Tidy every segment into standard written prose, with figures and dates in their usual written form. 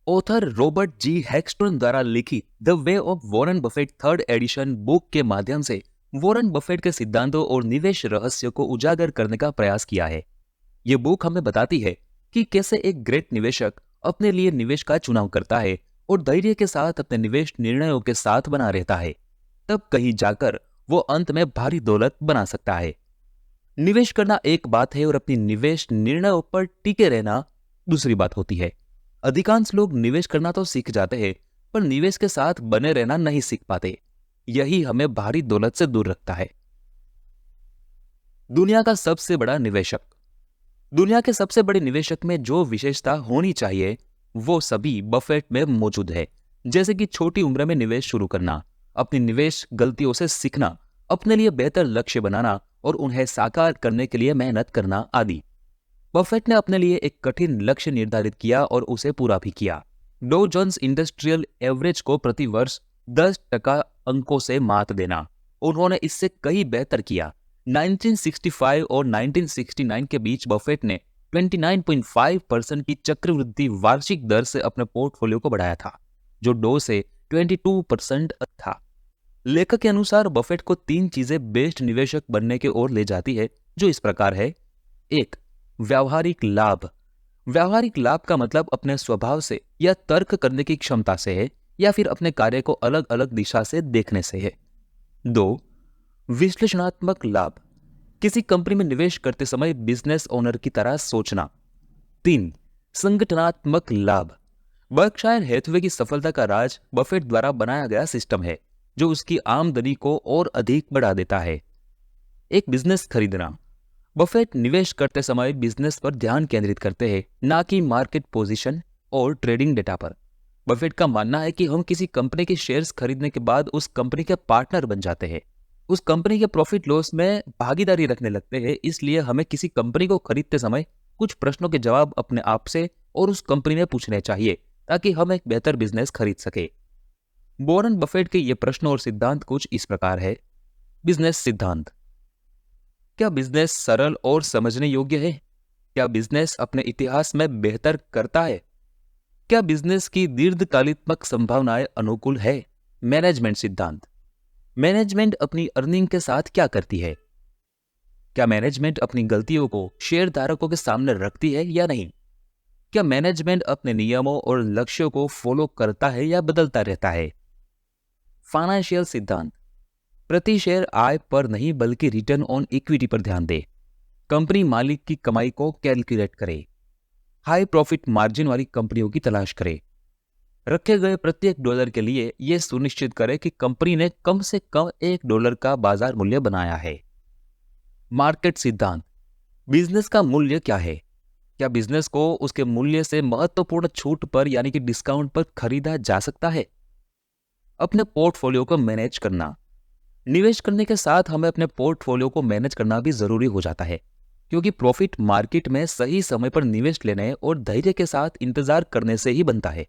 Author Robert जी हैक्सटोन द्वारा लिखी the way of Warren Buffett third edition book के माध्यम से वॉरेन बफेट के सिद्धांतों और निवेश रहस्य को उजागर करने का प्रयास किया है। ये बुक हमें बताती है कि कैसे एक ग्रेट निवेशक अपने लिए निवेश का चुनाव करता है और धैर्य के साथ अपने निवेश निर्णयों के साथ बना रहता है, तब कहीं जाकर वो अंत में भारी दौलत बना सकता है। निवेश करना एक बात है और अपनी निवेश निर्णयों पर टिके रहना दूसरी बात होती है। अधिकांश लोग निवेश करना तो सीख जाते हैं, पर निवेश के साथ बने रहना नहीं सीख पाते। यही हमें भारी दौलत से दूर रखता है। दुनिया का सबसे बड़ा निवेशक। दुनिया के सबसे बड़े निवेशक में जो विशेषता होनी चाहिए वो सभी बफेट में मौजूद है, जैसे कि छोटी उम्र में निवेश शुरू करना, अपनी निवेश गलतियों से सीखना, अपने लिए बेहतर लक्ष्य बनाना और उन्हें साकार करने के लिए मेहनत करना आदि। बफेट ने अपने लिए एक कठिन लक्ष्य निर्धारित किया और उसे पूरा भी किया। डो जोन्स इंडस्ट्रियल एवरेज को प्रति वर्ष 10% अंकों से मात देना। उन्होंने इससे कहीं बेहतर किया। 1965 और 1969 के बीच बफेट ने 29.5% की चक्रवृद्धि वार्षिक दर से अपने पोर्टफोलियो को बढ़ाया था, जो डो से 22% था। लेखक के अनुसार बफेट को 3 चीजें बेस्ट निवेशक बनने की ओर ले जाती है, जो इस प्रकार है। 1. व्यावहारिक लाभ। व्यावहारिक लाभ का मतलब अपने स्वभाव से या तर्क करने की क्षमता से है, या फिर अपने कार्य को अलग अलग दिशा से देखने से है। 2. विश्लेषणात्मक लाभ। किसी कंपनी में निवेश करते समय बिजनेस ओनर की तरह सोचना। 3. संगठनात्मक लाभ। बर्कशायर हैथवे की सफलता का राज बफेट द्वारा बनाया गया सिस्टम है, जो उसकी आमदनी को और अधिक बढ़ा देता है। एक बिजनेस खरीदना। बफेट निवेश करते समय बिजनेस पर ध्यान केंद्रित करते हैं, ना कि मार्केट पोजीशन और ट्रेडिंग डेटा पर। बफेट का मानना है कि हम किसी कंपनी के शेयर्स खरीदने के बाद उस कंपनी के पार्टनर बन जाते हैं, उस कंपनी के प्रॉफिट लॉस में भागीदारी रखने लगते हैं। इसलिए हमें किसी कंपनी को खरीदते समय कुछ प्रश्नों के जवाब अपने आप से और उस कंपनी में पूछने चाहिए, ताकि हम एक बेहतर बिजनेस खरीद सके। वॉरेन बफेट के ये प्रश्न और सिद्धांत कुछ इस प्रकार है। बिजनेस सिद्धांत। क्या बिजनेस सरल और समझने योग्य है? क्या बिजनेस अपने इतिहास में बेहतर करता है? क्या बिजनेस की दीर्घकालिक संभावनाएं अनुकूल है? मैनेजमेंट सिद्धांत। मैनेजमेंट अपनी अर्निंग के साथ क्या करती है? क्या मैनेजमेंट अपनी गलतियों को शेयर धारकों के सामने रखती है या नहीं? क्या मैनेजमेंट अपने नियमों और लक्ष्यों को फॉलो करता है या बदलता रहता है? फाइनेंशियल सिद्धांत। प्रति शेयर आय पर नहीं बल्कि रिटर्न ऑन इक्विटी पर ध्यान दे। कंपनी मालिक की कमाई को कैलकुलेट करे। हाई प्रॉफिट मार्जिन वाली कंपनियों की तलाश करे। रखे गए प्रत्येक डॉलर के लिए यह सुनिश्चित करे कि कंपनी ने कम से कम $1 का बाजार मूल्य बनाया है। मार्केट सिद्धांत। बिजनेस का मूल्य क्या है? क्या बिजनेस को उसके मूल्य से महत्वपूर्ण छूट पर यानी कि डिस्काउंट पर खरीदा जा सकता है? अपने पोर्टफोलियो को मैनेज करना। निवेश करने के साथ हमें अपने पोर्टफोलियो को मैनेज करना भी जरूरी हो जाता है, क्योंकि प्रॉफिट मार्केट में सही समय पर निवेश लेने और धैर्य के साथ इंतजार करने से ही बनता है।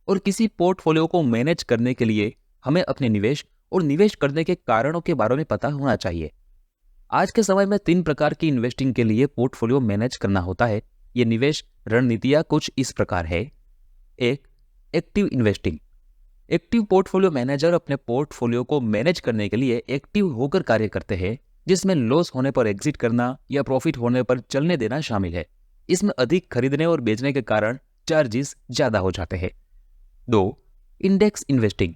और किसी पोर्टफोलियो को मैनेज करने के लिए हमें अपने निवेश और निवेश करने के कारणों के बारे में पता होना चाहिए। आज के समय में 3 प्रकार की इन्वेस्टिंग के लिए पोर्टफोलियो मैनेज करना होता है। ये निवेश रणनीतियां कुछ इस प्रकार है। 1. Active investing. Active portfolio manager अपने पोर्टफोलियो को मैनेज करने के लिए एक्टिव होकर कार्य करते हैं, जिसमें लॉस होने पर एग्जिट करना या प्रॉफिट होने पर चलने देना शामिल है। इसमें अधिक खरीदने और बेचने के कारण चार्जेस ज्यादा हो जाते हैं। 2. Index investing.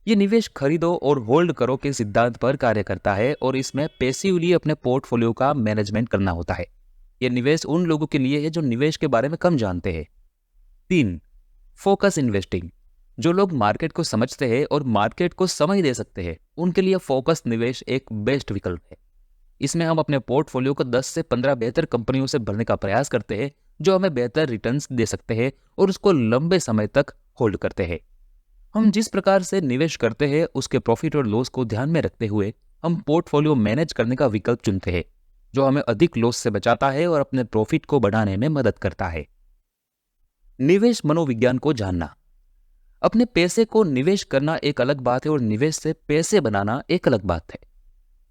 ये निवेश खरीदो और होल्ड करो के सिद्धांत पर कार्य करता है और इसमें पैसिवली अपने पोर्टफोलियो का मैनेजमेंट करना होता है। यह निवेश उन लोगों के लिए है जो निवेश के बारे में कम जानते हैं। 3. Focus investing. जो लोग मार्केट को समझते हैं और मार्केट को समय दे सकते हैं, उनके लिए फोकस निवेश एक बेस्ट विकल्प है। इसमें हम अपने पोर्टफोलियो को 10 से 15 बेहतर कंपनियों से भरने का प्रयास करते हैं, जो हमें बेहतर रिटर्न्स दे सकते हैं और उसको लंबे समय तक होल्ड करते हैं। हम जिस प्रकार से निवेश करते हैं उसके प्रॉफिट और लॉस को ध्यान में रखते हुए हम पोर्टफोलियो मैनेज करने का विकल्प चुनते हैं, जो हमें अधिक लॉस से बचाता है और अपने प्रॉफिट को बढ़ाने में मदद करता है। निवेश मनोविज्ञान को जानना। अपने पैसे को निवेश करना एक अलग बात है और निवेश से पैसे बनाना एक अलग बात है।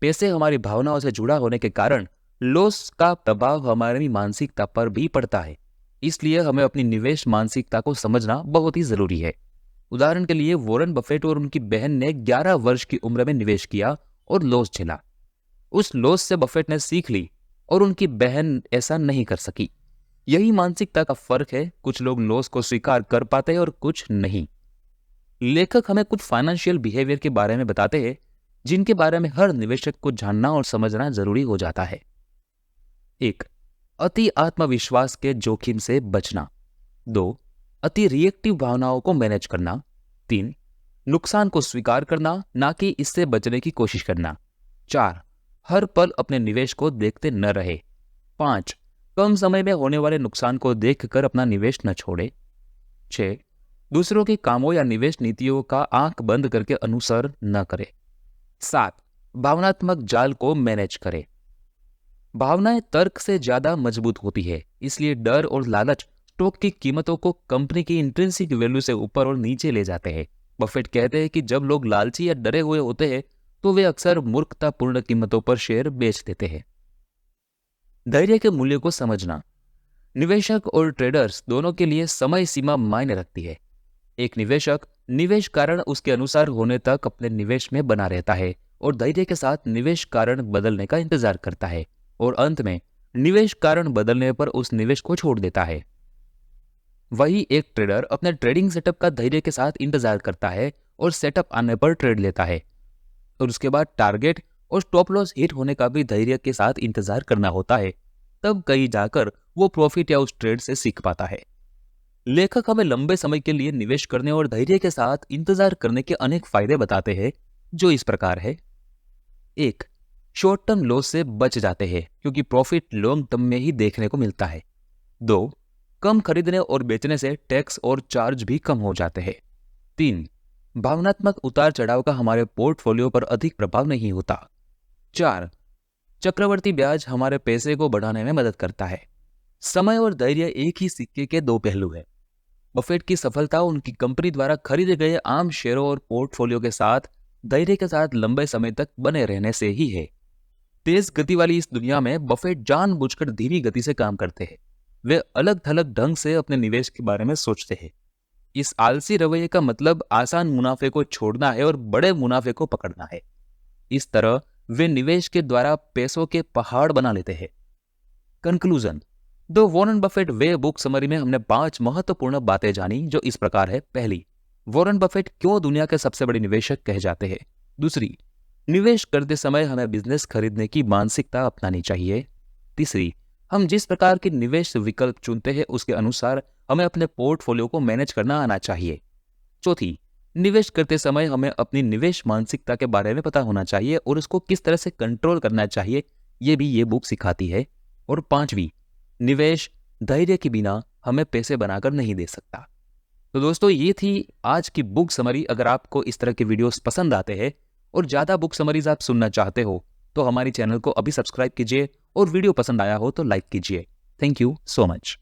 पैसे हमारी भावनाओं से जुड़ा होने के कारण लॉस का प्रभाव हमारी मानसिकता पर भी पड़ता है। इसलिए हमें अपनी निवेश मानसिकता को समझना बहुत ही जरूरी है। उदाहरण के लिए वॉरेन बफेट और उनकी बहन ने 11 वर्ष की उम्र में निवेश किया और लॉस झेला। उस लॉस से बफेट ने सीख ली और उनकी बहन ऐसा नहीं कर सकी। यही मानसिकता का फर्क है, कुछ लोग लॉस को स्वीकार कर पाते हैं और कुछ नहीं। लेखक हमें कुछ फाइनेंशियल बिहेवियर के बारे में बताते हैं जिनके बारे में हर निवेशक को जानना और समझना जरूरी हो जाता है। 1. अति आत्मविश्वास के जोखिम से बचना। 2. अति रिएक्टिव भावनाओं को मैनेज करना। 3. नुकसान को स्वीकार करना, ना कि इससे बचने की कोशिश करना। 4. हर पल अपने निवेश को देखते न रहे। 5. कम समय में होने वाले नुकसान को देखकर अपना निवेश न छोड़े। 6. दूसरों के कामों या निवेश नीतियों का आंख बंद करके अनुसरण न करे। 7. भावनात्मक जाल को मैनेज करे। भावनाएं तर्क से ज्यादा मजबूत होती है, इसलिए डर और लालच स्टॉक की कीमतों को कंपनी की इंट्रिंसिक वैल्यू से ऊपर और नीचे ले जाते हैं। बफेट कहते हैं कि जब लोग लालची या डरे हुए होते हैं तो वे अक्सर मूर्खतापूर्ण कीमतों पर शेयर बेच देते हैं। धैर्य के मूल्य को समझना। निवेशक और ट्रेडर्स दोनों के लिए समय सीमा मायने रखती है। एक निवेशक निवेश कारण उसके अनुसार होने तक अपने निवेश में बना रहता है और धैर्य के साथ निवेश कारण बदलने का इंतजार करता है, और अंत में निवेश कारण बदलने पर उस निवेश को छोड़ देता है। वही एक ट्रेडर अपने ट्रेडिंग सेटअप का धैर्य के साथ इंतजार करता है और सेटअप आने पर ट्रेड लेता है, और उसके बाद टारगेट और स्टॉप लॉस हिट होने का भी धैर्य के साथ इंतजार करना होता है। तब कहीं जाकर वो प्रॉफिट या उस ट्रेड से सीख पाता है। लेखक हमें लंबे समय के लिए निवेश करने और धैर्य के साथ इंतजार करने के अनेक फायदे बताते हैं, जो इस प्रकार है। 1. शॉर्ट टर्म लॉस से बच जाते हैं क्योंकि प्रॉफिट लॉन्ग टर्म में ही देखने को मिलता है। 2. कम खरीदने और बेचने से टैक्स और चार्ज भी कम हो जाते हैं। 3. भावनात्मक उतार चढ़ाव का हमारे पोर्टफोलियो पर अधिक प्रभाव नहीं होता। 4. चक्रवर्ती ब्याज हमारे पैसे को बढ़ाने में मदद करता है। समय और धैर्य एक ही सिक्के के दो पहलू है। बफेट की सफलता उनकी कंपनी द्वारा खरीदे गए आम शेयरों और पोर्टफोलियो के साथ धैर्य के साथ लंबे समय तक बने रहने से ही है। तेज गति वाली इस दुनिया में बफेट जानबूझकर धीमी गति से काम करते हैं। वे अलग थलग ढंग से अपने निवेश के बारे में सोचते हैं। इस आलसी रवैये का मतलब आसान मुनाफे को छोड़ना है और बड़े मुनाफे को पकड़ना है। इस तरह वे निवेश के द्वारा पैसों के पहाड़ बना लेते हैं। Conclusion. The Warren Buffett way book summary में हमने 5 महत्वपूर्ण बातें जानी, जो इस प्रकार है। पहली, वॉरेन बफेट क्यों दुनिया के सबसे बड़े निवेशक कहे जाते हैं। दूसरी, निवेश करते समय हमें बिजनेस खरीदने की मानसिकता अपनानी चाहिए। तीसरी, हम जिस प्रकार के निवेश विकल्प चुनते हैं उसके अनुसार हमें अपने पोर्टफोलियो को मैनेज करना आना चाहिए। चौथी, निवेश करते समय हमें अपनी निवेश मानसिकता के बारे में पता होना चाहिए और उसको किस तरह से कंट्रोल करना चाहिए, ये भी ये बुक सिखाती है। और पांचवी, निवेश धैर्य के बिना हमें पैसे बनाकर नहीं दे सकता। तो दोस्तों, ये थी आज की बुक समरी। अगर आपको इस तरह के वीडियोस पसंद आते हैं और ज्यादा बुक समरीज आप सुनना चाहते हो तो हमारी चैनल को अभी सब्सक्राइब कीजिए और वीडियो पसंद आया हो तो लाइक कीजिए। Thank you so much.